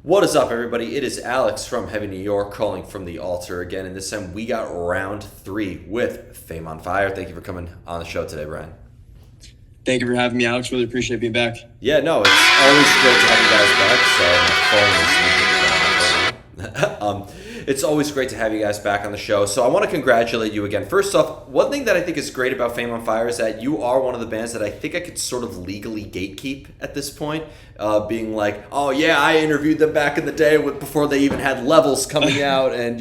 What is up, everybody? It is Alex from Heavy New York calling from the Alto again, and this time we got round 3 with Fame on Fire. Thank you for coming on the show today, Bryan. Thank you for having me, Alex. Really appreciate being back. Yeah, no, it's always great to have you guys back. It's always great to have you guys back on the show. So I want to congratulate you again. First off, one thing that I think is great about Fame on Fire is that you are one of the bands that I think I could sort of legally gatekeep at this point. Being like, oh yeah, I interviewed them back in the day before they even had levels coming out and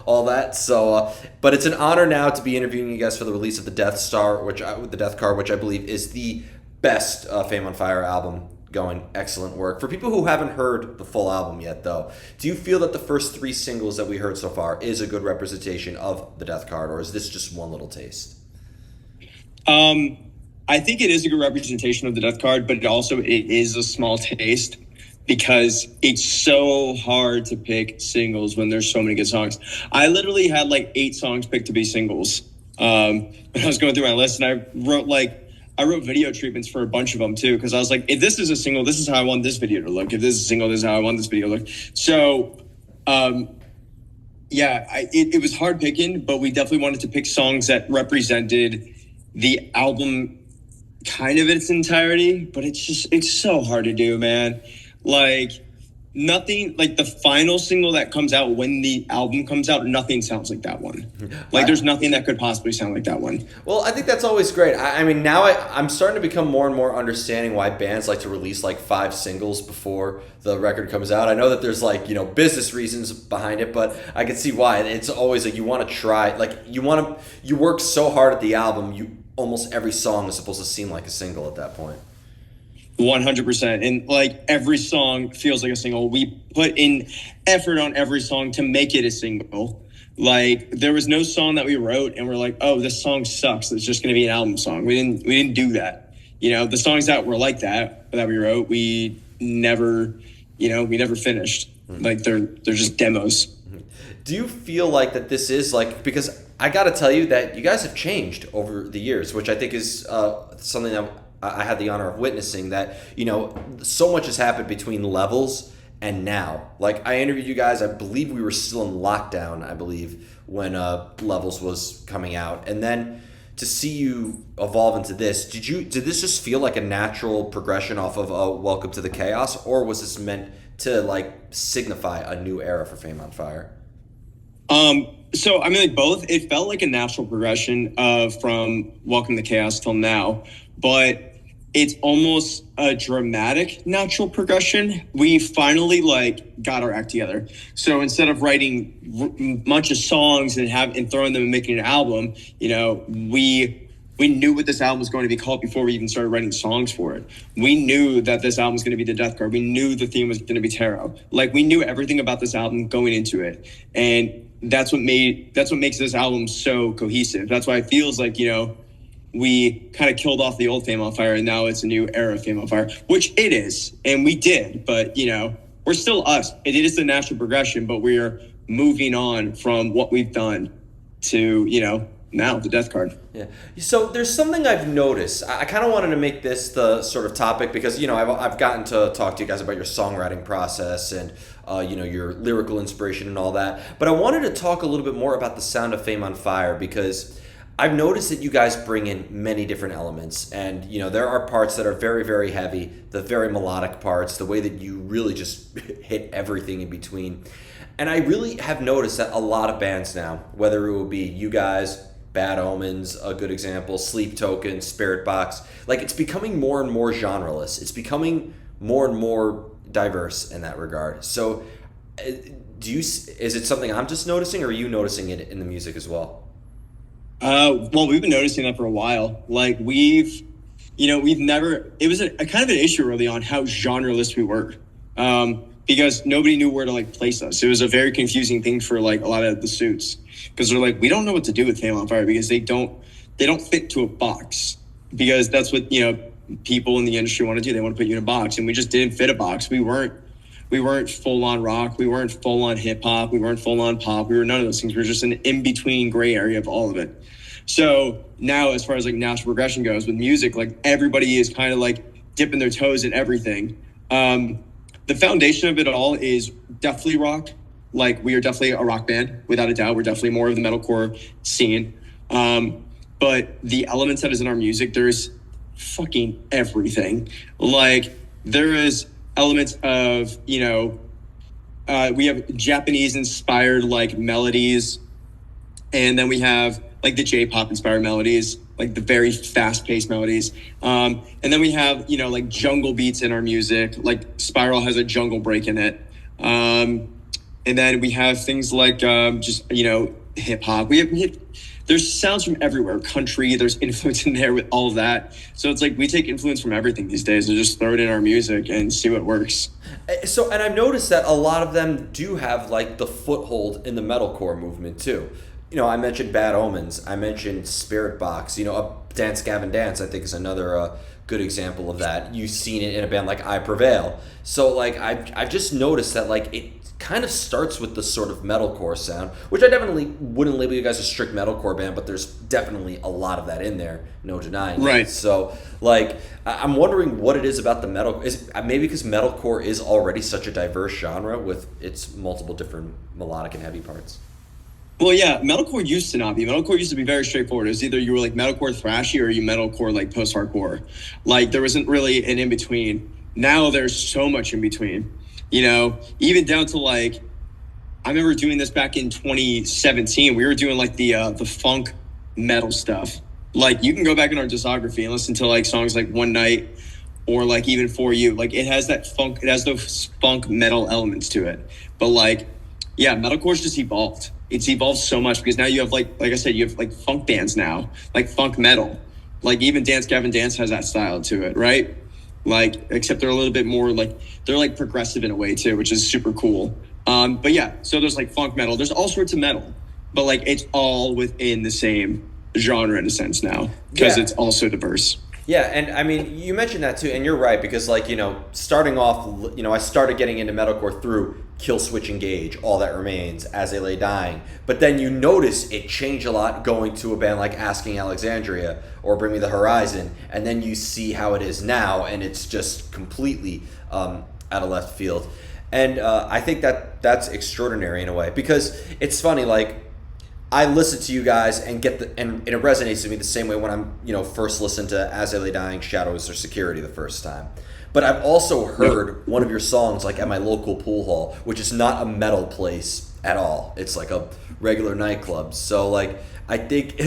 all that. So, but it's an honor now to be interviewing you guys for the release of the Death Card, which I believe is the best Fame on Fire album going. Excellent work. For people who haven't heard the full album yet, though, do you feel that the first 3 singles that we heard so far is a good representation of the Death Card, or is this just one little taste? I think it is a good representation of the Death Card, but it is a small taste because it's so hard to pick singles when there's so many good songs. I literally had like 8 songs picked to be singles when I was going through my list, and I wrote video treatments for a bunch of them too, because I was like, if this is a single, this is how I want this video to look. If this is a single, this is how I want this video to look. So, it was hard picking, but we definitely wanted to pick songs that represented the album kind of in its entirety. But it's so hard to do, man. Like, nothing, like the final single that comes out when the album comes out, nothing sounds like that one. Like, there's nothing that could possibly sound like that one. Well, I think that's always great. I mean, now I'm starting to become more and more understanding why bands like to release like 5 singles before the record comes out. I know that there's like, business reasons behind it, but I can see why. It's always like you want to try, like you work so hard at the album, almost every song is supposed to seem like a single at that point. 100%. And like every song feels like a single. We put in effort on every song to make it a single. Like, there was no song that we wrote and we're like, oh, this song sucks, it's just going to be an album song. We didn't do that. The songs that were like that we wrote, we never finished. Like, they're just demos. Do you feel like that this is like, because I got to tell you that you guys have changed over the years, which I think is something that I had the honor of witnessing, that, so much has happened between Levels and now. Like, I interviewed you guys, I believe we were still in lockdown, when Levels was coming out. And then to see you evolve into this, did this just feel like a natural progression off of Welcome to the Chaos, or was this meant to like signify a new era for Fame on Fire? So, I mean, like both. It felt like a natural progression from Welcome to Chaos till now, but it's almost a dramatic natural progression. We finally got our act together. So instead of writing a bunch of songs and throwing them and making an album, we knew what this album was going to be called before we even started writing songs for it. We knew that this album was going to be the Death Card. We knew the theme was going to be tarot. Like, we knew everything about this album going into it, and that's what makes this album so cohesive. That's why it feels like we kind of killed off the old Fame on Fire, and now it's a new era of Fame on Fire, which it is, and we did. But we're still us. It is the natural progression, but we're moving on from what we've done to now the Death Card. Yeah. So there's something I've noticed. I kind of wanted to make this the sort of topic because I've gotten to talk to you guys about your songwriting process and your lyrical inspiration and all that. But I wanted to talk a little bit more about the sound of Fame on Fire, because I've noticed that you guys bring in many different elements, and there are parts that are very, very heavy, the very melodic parts, the way that you really just hit everything in between. And I really have noticed that a lot of bands now, whether it will be you guys, Bad Omens, a good example, Sleep Token, Spirit Box, like, it's becoming more and more genreless. It's becoming more and more diverse in that regard. So is it something I'm just noticing, or are you noticing it in the music as well? Well, we've been noticing that for a while. Like, it was a kind of an issue early on how genreless we were, because nobody knew where to place us. It was a very confusing thing for a lot of the suits, because they're like, we don't know what to do with Fame on Fire, because they don't fit to a box, because that's what people in the industry want to do. They want to put you in a box, and we just didn't fit a box. We weren't full on rock. We weren't full on hip hop. We weren't full on pop. We were none of those things. We were just an in between gray area of all of it. So now, as far as natural progression goes with music, everybody is kind of dipping their toes in everything. The foundation of it all is definitely rock. Like we are definitely a rock band, without a doubt. We're definitely more of the metalcore scene. But the elements that is in our music, there's fucking everything. Like there is elements of, we have Japanese inspired like melodies, and then we have like the J-pop inspired melodies, like the very fast paced melodies. And then we have, like jungle beats in our music, like Spiral has a jungle break in it. And then we have things like just, hip hop. There's sounds from everywhere, country, there's influence in there with all of that. So it's like we take influence from everything these days and just throw it in our music and see what works. So, and I've noticed that a lot of them do have like the foothold in the metalcore movement too. I mentioned Bad Omens. I mentioned Spirit Box. Dance Gavin Dance, I think, is another good example of that. You've seen it in a band like I Prevail. So, like, I've just noticed that, like, it kind of starts with the sort of metalcore sound, which I definitely wouldn't label you guys a strict metalcore band, but there's definitely a lot of that in there, no denying right. it. So, like, I'm wondering what it is about the metal. Is maybe because metalcore is already such a diverse genre with its multiple different melodic and heavy parts. Well, yeah, metalcore used to not be. Metalcore used to be very straightforward. It was either you were like metalcore thrashy or you metalcore like post-hardcore. Like there wasn't really an in-between. Now there's so much in between. Even down to like, I remember doing this back in 2017. We were doing like the funk metal stuff. Like you can go back in our discography and listen to like songs like One Night or like even For You. Like it has that funk, it has those funk metal elements to it. But like, yeah, metalcore's just evolved. It's evolved so much because now you have like I said, you have like funk bands now, like funk metal. Like even Dance Gavin Dance has that style to it, right? Like, except they're a little bit more like, they're like progressive in a way too, which is super cool. But yeah, so there's like funk metal. There's all sorts of metal, but like it's all within the same genre in a sense now because it's also diverse. Yeah, and I mean, you mentioned that too, and you're right, because like, starting off, I started getting into metalcore through Kill Switch Engage, All That Remains, As They Lay Dying, but then you notice it changed a lot going to a band like Asking Alexandria or Bring Me the Horizon, and then you see how it is now, and it's just completely out of left field. And I think that's extraordinary in a way, because it's funny, like, I listen to you guys and and it resonates with me the same way when I'm, first listened to As They Lay Dying, Shadows or Security the first time. But I've also heard one of your songs like at my local pool hall, which is not a metal place at all. It's like a regular nightclub. So like I think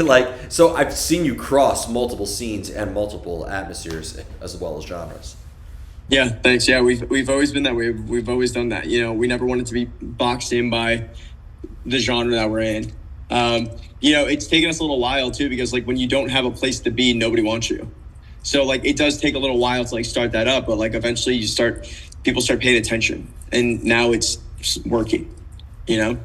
so I've seen you cross multiple scenes and multiple atmospheres as well as genres. Yeah, thanks. Yeah, we've always been that way. We've always done that. We never wanted to be boxed in by the genre that we're in. It's taken us a little while too, because like when you don't have a place to be, nobody wants you. So like it does take a little while to like start that up, but like eventually people start paying attention, and now it's working. Yeah.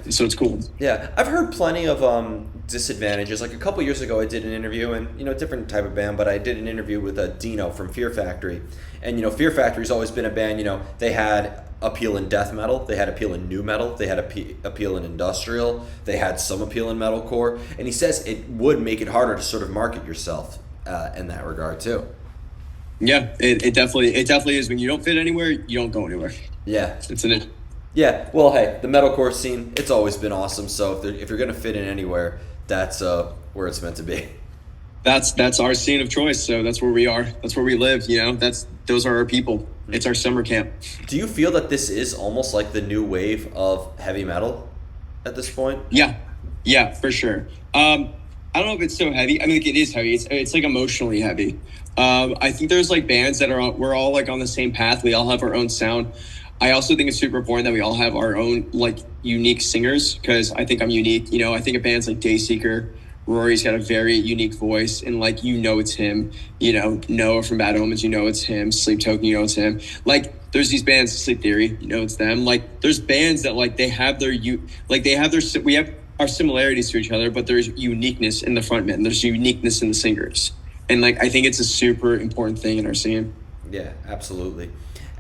So it's cool. Yeah, I've heard plenty of disadvantages. Like a couple years ago, I did an interview, and different type of band, but I did an interview with Dino from Fear Factory, and Fear Factory's always been a band. They had appeal in death metal, they had appeal in new metal, they had appeal in industrial, they had some appeal in metalcore, and he says it would make it harder to sort of market yourself in that regard too. Yeah, it definitely is. When you don't fit anywhere, you don't go anywhere. Yeah, it's an. Yeah, well, hey, the metalcore scene, it's always been awesome. So if you're gonna fit in anywhere, that's where it's meant to be. That's our scene of choice. So that's where we are. That's where we live. Those are our people. It's our summer camp. Do you feel that this is almost like the new wave of heavy metal at this point? Yeah, for sure. I don't know if it's so heavy. I mean, like, it is heavy. It's like emotionally heavy. I think there's like bands that we're all like on the same path. We all have our own sound. I also think it's super important that we all have our own like unique singers, because I think I'm unique. I think of bands like Dayseeker. Rory's got a very unique voice, and like it's him. Noah from Bad Omens, it's him. Sleep Token, it's him. Like there's these bands, Sleep Theory, it's them. Like there's bands that like they have we have our similarities to each other, but there's uniqueness in the frontmen. There's uniqueness in the singers, and like I think it's a super important thing in our scene. Yeah, absolutely.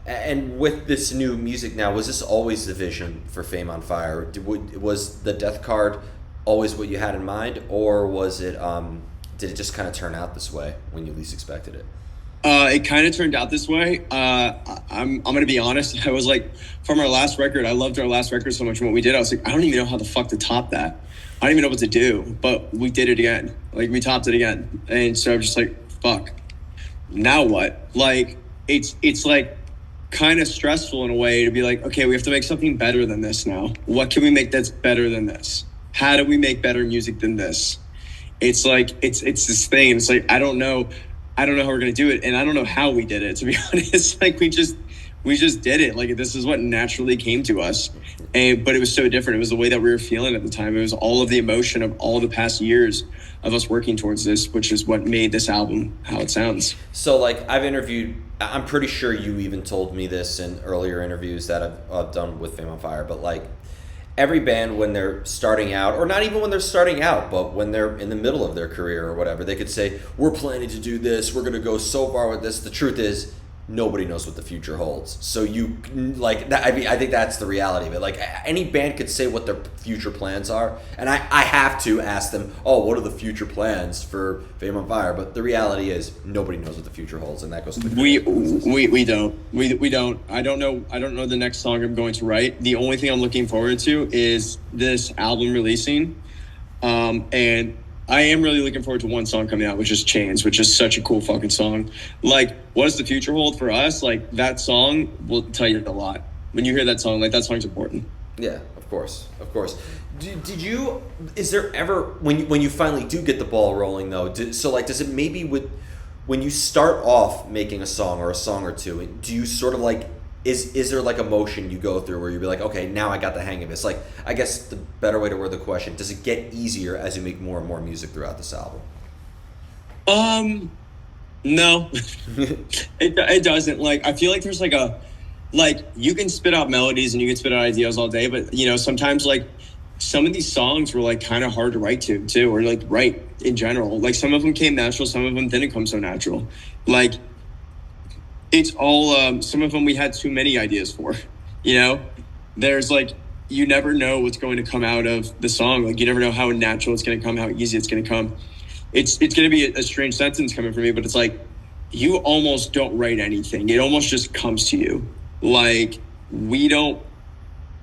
And with this new music now, was this always the vision for Fame on Fire? Was the Death Card always what you had in mind, or was it did it just kind of turn out this way when you least expected it? It kind of turned out this way. I'm gonna be honest. I was like, from our last record, I loved our last record so much. And what we did, I was like, I don't even know how the fuck to top that. I don't even know what to do. But we did it again. Like we topped it again. And so I'm just like, fuck. Now what? Like it's like kind of stressful in a way to be like, okay, we have to make something better than this now. What can we make that's better than this? How do we make better music than this? It's like it's this thing. It's like I don't know how we're gonna do it, and I don't know how we did it. To be honest, like we just did it. Like this is what naturally came to us, but it was so different. It was the way that we were feeling at the time. It was all of the emotion of all the past years of us working towards this, which is what made this album how it sounds. So, like, I'm pretty sure you even told me this in earlier interviews that I've done with Fame on Fire, but like, every band when they're starting out, or not even when they're starting out, but when they're in the middle of their career or whatever, they could say, we're planning to do this, we're going to go so far with this. The truth is, nobody knows what the future holds. So you, like, that, I mean, I think that's the reality of it. Like, any band could say what their future plans are, and I have to ask them, oh, what are the future plans for Fame on Fire? But the reality is, nobody knows what the future holds, and that goes to the we don't. I don't know the next song I'm going to write. The only thing I'm looking forward to is this album releasing, and I am really looking forward to one song coming out, which is Chains, which is such a cool fucking song. Like, what does the future hold for us? Like, that song will tell you a lot. When you hear that song, like, that song's important. Yeah, of course. Did you, is there ever, when you finally do get the ball rolling though, does it maybe when you start off making a song or a song or two, do you sort of like, is there like a motion you go through where you be like, okay, now I got the hang of this? Like, I guess the better way to word the question, does it get easier as you make more and more music throughout this album? No, it doesn't. Like, I feel like there's like you can spit out melodies and you can spit out ideas all day, but you know, sometimes like some of these songs were like kind of hard to write to too, or like write in general. Like some of them came natural, some of them didn't come so natural. Like, it's all some of them we had too many ideas for, you know. There's like, you never know what's going to come out of the song. Like, you never know how natural it's going to come, how easy it's going to come. It's going to be a strange sentence coming from me, but it's like, you almost don't write anything. It almost just comes to you. Like, I don't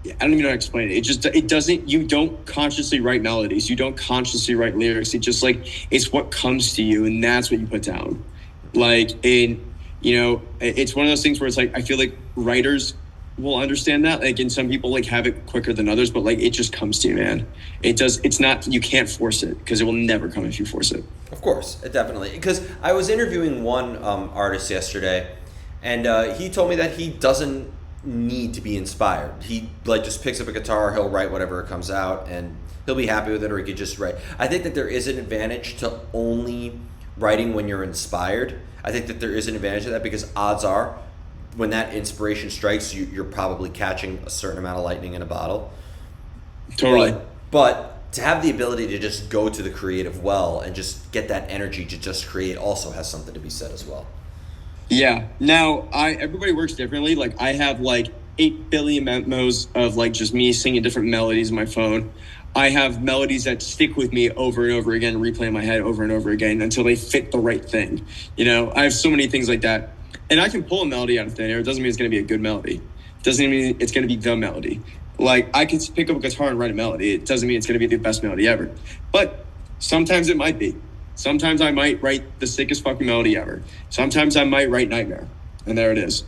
even know how to explain it. It doesn't, you don't consciously write melodies. You don't consciously write lyrics. It just like, it's what comes to you, and that's what you put down. Like, you know, it's one of those things where it's like, I feel like writers will understand that. Like, and some people like have it quicker than others, but like, it just comes to you, man. It's not, you can't force it, because it will never come if you force it. Of course, definitely. Because I was interviewing one artist yesterday, and he told me that he doesn't need to be inspired. He like just picks up a guitar, he'll write whatever comes out, and he'll be happy with it, or he could just write. I think that there is an advantage to only writing when you're inspired. I think that there is an advantage to that, because odds are when that inspiration strikes you, you're probably catching a certain amount of lightning in a bottle. Totally. But to have the ability to just go to the creative well and just get that energy to just create also has something to be said as well. Yeah. Now, everybody works differently. Like, I have like 8 billion memos of like just me singing different melodies on my phone. I have melodies that stick with me over and over again, replay in my head over and over again until they fit the right thing. You know, I have so many things like that. And I can pull a melody out of thin air. It doesn't mean it's going to be a good melody. It doesn't mean it's going to be the melody. Like, I could pick up a guitar and write a melody. It doesn't mean it's going to be the best melody ever. But sometimes it might be. Sometimes I might write the sickest fucking melody ever. Sometimes I might write Nightmare. And there it is.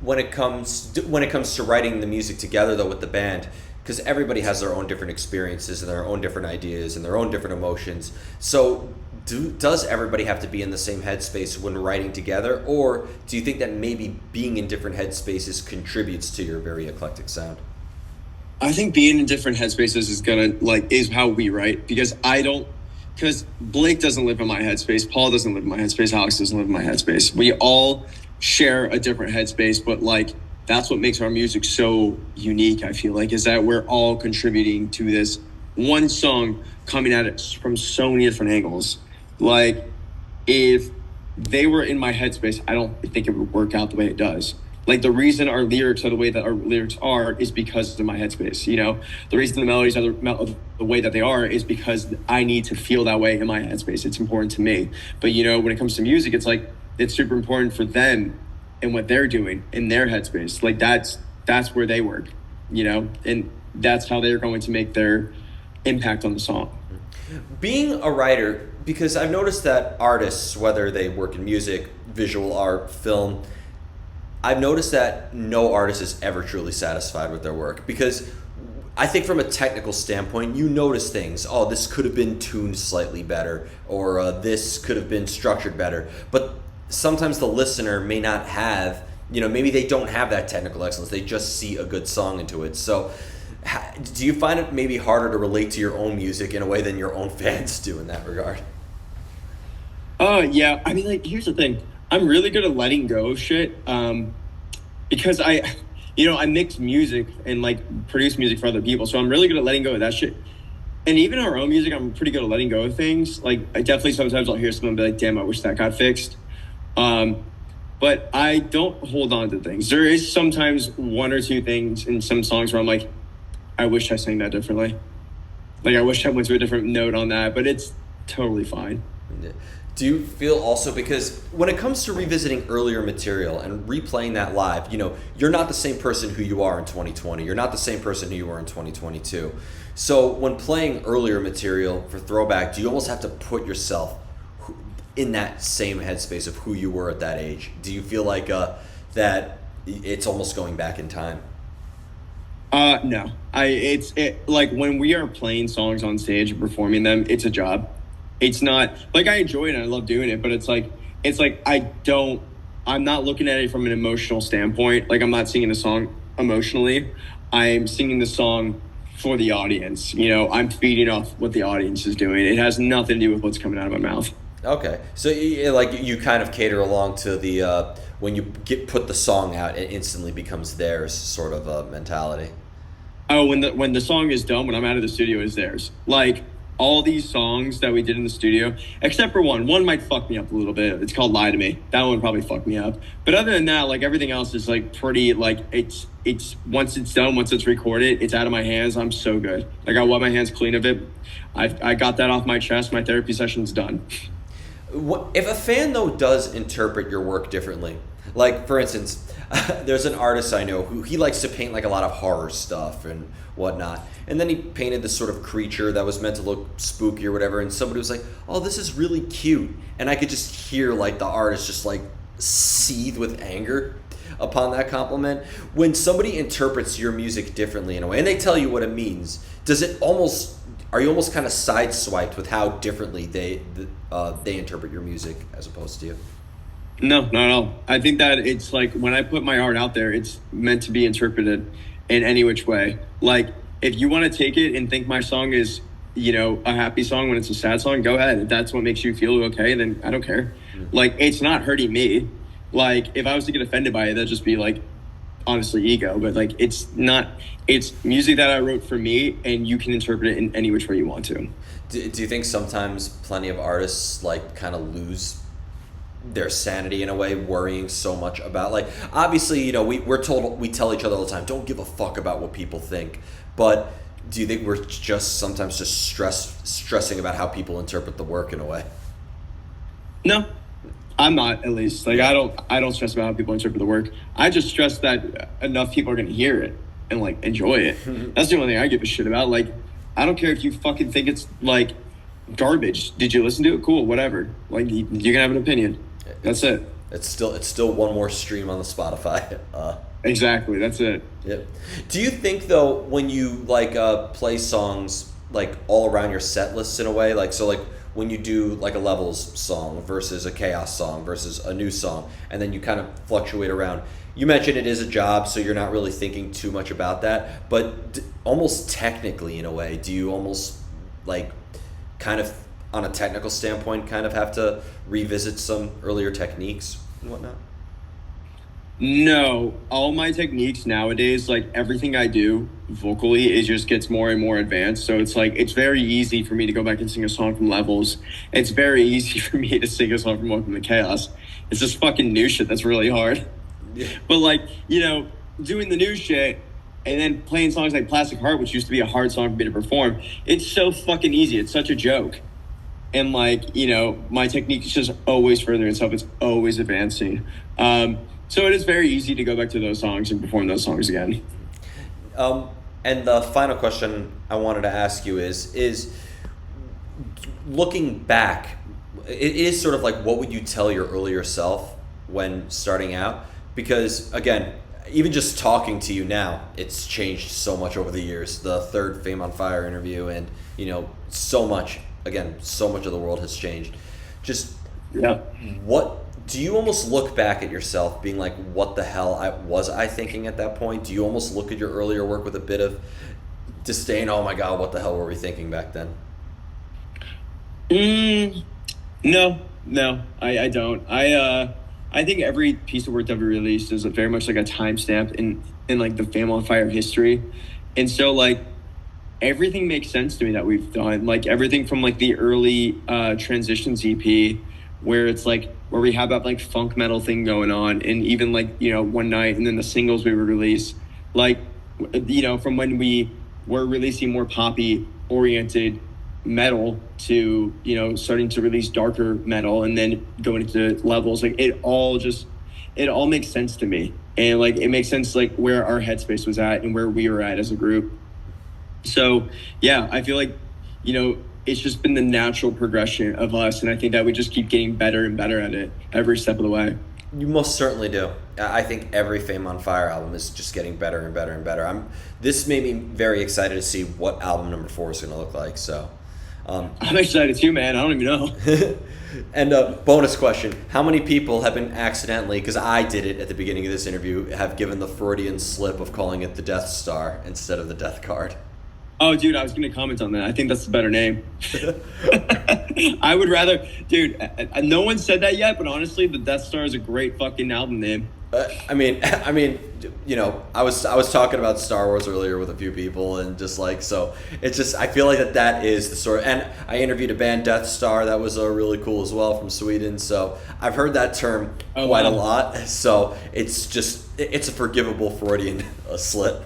When it comes to writing the music together, though, with the band, because everybody has their own different experiences and their own different ideas and their own different emotions. So does everybody have to be in the same headspace when writing together? Or do you think that maybe being in different headspaces contributes to your very eclectic sound? I think being in different headspaces is how we write, because Blake doesn't live in my headspace, Paul doesn't live in my headspace, Alex doesn't live in my headspace. We all share a different headspace, but like, that's what makes our music so unique, I feel like, is that we're all contributing to this one song coming at it from so many different angles. Like, if they were in my headspace, I don't think it would work out the way it does. Like the reason our lyrics are the way that our lyrics are is because of my headspace. You know, the reason the melodies are the way that they are is because I need to feel that way in my headspace. It's important to me. But you know, when it comes to music, it's like it's super important for them and what they're doing in their headspace. Like that's where they work. You know, and that's how they're going to make their impact on the song. Being a writer, because I've noticed that artists, whether they work in music, visual art, film, I've noticed that no artist is ever truly satisfied with their work, because I think from a technical standpoint, you notice things. Oh, this could have been tuned slightly better, or this could have been structured better. But sometimes the listener may not have, maybe they don't have that technical excellence. They just see a good song into it. So do you find it maybe harder to relate to your own music in a way than your own fans do in that regard? Yeah. I mean, like, here's the thing. I'm really good at letting go of shit, because I mix music and like produce music for other people. So I'm really good at letting go of that shit. And even our own music, I'm pretty good at letting go of things. Like I definitely sometimes I'll hear someone and be like, damn, I wish that got fixed. But I don't hold on to things. There is sometimes one or two things in some songs where I'm like, I wish I sang that differently. Like I wish I went to a different note on that, but it's totally fine. Do you feel also, because when it comes to revisiting earlier material and replaying that live, you're not the same person who you are in 2020. You're not the same person who you were in 2022. So when playing earlier material for throwback, do you almost have to put yourself in that same headspace of who you were at that age? Do you feel like that it's almost going back in time? No. It's like when we are playing songs on stage and performing them, it's a job. It's not like I enjoy it and I love doing it, but it's like I'm not looking at it from an emotional standpoint. Like I'm not singing the song emotionally. I'm singing the song for the audience. I'm feeding off what the audience is doing. It has nothing to do with what's coming out of my mouth. Okay. So you kind of cater along to the when you put the song out, it instantly becomes theirs sort of a mentality. Oh, when the song is done, when I'm out of the studio, is theirs. Like all these songs that we did in the studio, except for one might fuck me up a little bit. It's called Lie to Me. That one probably fucked me up. But other than that, like everything else is like pretty, like it's once it's done, once it's recorded, it's out of my hands. I'm so good. Like I wipe my hands clean of it. I got that off my chest. My therapy session's done. If a fan though does interpret your work differently, like for instance, there's an artist I know who he likes to paint like a lot of horror stuff and whatnot. And then he painted this sort of creature that was meant to look spooky or whatever. And somebody was like, oh, this is really cute. And I could just hear like the artist just like seethe with anger upon that compliment. When somebody interprets your music differently in a way, and they tell you what it means, are you almost kind of sideswiped with how differently they interpret your music as opposed to you? No, not at all. I think that it's like when I put my art out there, it's meant to be interpreted in any which way. Like if you want to take it and think my song is, a happy song when it's a sad song, go ahead. If that's what makes you feel okay, then I don't care. Mm-hmm. Like it's not hurting me. Like if I was to get offended by it, that'd just be like honestly ego. But like it's music that I wrote for me, and you can interpret it in any which way you want to. Do you think sometimes plenty of artists like kind of lose their sanity in a way, worrying so much about, like, obviously, we're told, we tell each other all the time, don't give a fuck about what people think, but do you think we're just sometimes just stressing about how people interpret the work in a way? No, I'm not, at least. Like I don't stress about how people interpret the work. I just stress that enough people are gonna hear it and like enjoy it. That's the only thing I give a shit about. Like I don't care if you fucking think it's like garbage. Did you listen to it? Cool, whatever. Like you can have an opinion. That's it. It's still one more stream on the Spotify. Exactly. That's it. Yep. Do you think though, when you play songs like all around your set lists in a way, like so, like when you do like a Levels song versus a Chaos song versus a new song, and then you kind of fluctuate around. You mentioned it is a job, so you're not really thinking too much about that. But almost technically, in a way, do you almost like kind of on a technical standpoint kind of have to revisit some earlier techniques and whatnot? No, all my techniques nowadays, like everything I do vocally, it just gets more and more advanced. So it's like, it's very easy for me to go back and sing a song from Levels. It's very easy for me to sing a song from Welcome to Chaos. It's just fucking new shit that's really hard. But like, doing the new shit and then playing songs like Plastic Heart, which used to be a hard song for me to perform, it's so fucking easy. It's such a joke. And like, my technique is just always furthering itself. It's always advancing. So it is very easy to go back to those songs and perform those songs again. And the final question I wanted to ask you is looking back, it is sort of like, what would you tell your earlier self when starting out? Because again, even just talking to you now, it's changed so much over the years. The third Fame on Fire interview, and so much. Again, so much of the world has changed. Just Yeah. what do you almost look back at yourself being like, what the hell was I thinking at that point? Do you almost look at your earlier work with a bit of disdain? Oh my God, what the hell were we thinking back then? No, I don't. I think every piece of work that we released is very much like a timestamp in like the Fame on Fire history. And so like everything makes sense to me that we've done. Like everything from like the early Transitions EP, where it's like where we have that like funk metal thing going on, and even like One Night, and then the singles we would release, like from when we were releasing more poppy oriented metal to starting to release darker metal, and then going into levels, like it all makes sense to me. And like it makes sense like where our headspace was at and where we were at as a group. So yeah, I feel like it's just been the natural progression of us, and I think that we just keep getting better and better at it every step of the way. You most certainly do. I think every Fame on Fire album is just getting better and better and better. This made me very excited to see what album number 4 is going to look like. So I'm excited too, man. I don't even know. And a bonus question: how many people have been accidentally, because I did it at the beginning of this interview, have given the Freudian slip of calling it the Death Star instead of the Death Card? Oh, dude, I was going to comment on that. I think that's the better name. I would rather, dude, no one said that yet, but honestly, the Death Star is a great fucking album name. I mean, I was talking about Star Wars earlier with a few people, and just like, so it's just, I feel like that is the sort of, and I interviewed a band, Death Star, that was really cool as well, from Sweden. So I've heard that term quite a lot. So it's a forgivable Freudian slip.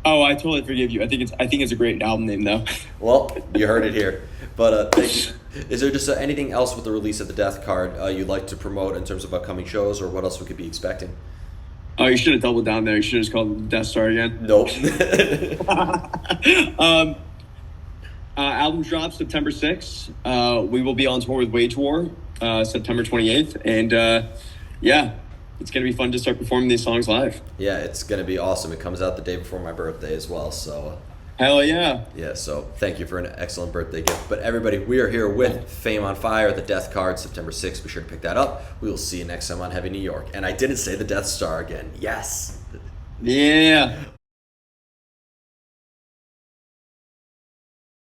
Oh, I totally forgive you. I think it's a great album name, though. Well, you heard it here. But is there just anything else with the release of the Death Card you'd like to promote in terms of upcoming shows, or what else we could be expecting? Oh, you should have doubled down there. You should have just called it Death Star again. Nope. Album drops September 6th. We will be on tour with Wage War September 28th. And yeah, it's going to be fun to start performing these songs live. Yeah, it's going to be awesome. It comes out the day before my birthday as well, so... Hell yeah. Yeah, so thank you for an excellent birthday gift. But everybody, we are here with Fame on Fire, the Death Card, September 6th. Be sure to pick that up. We will see you next time on Heavy New York. And I didn't say the Death Star again. Yes. Yeah.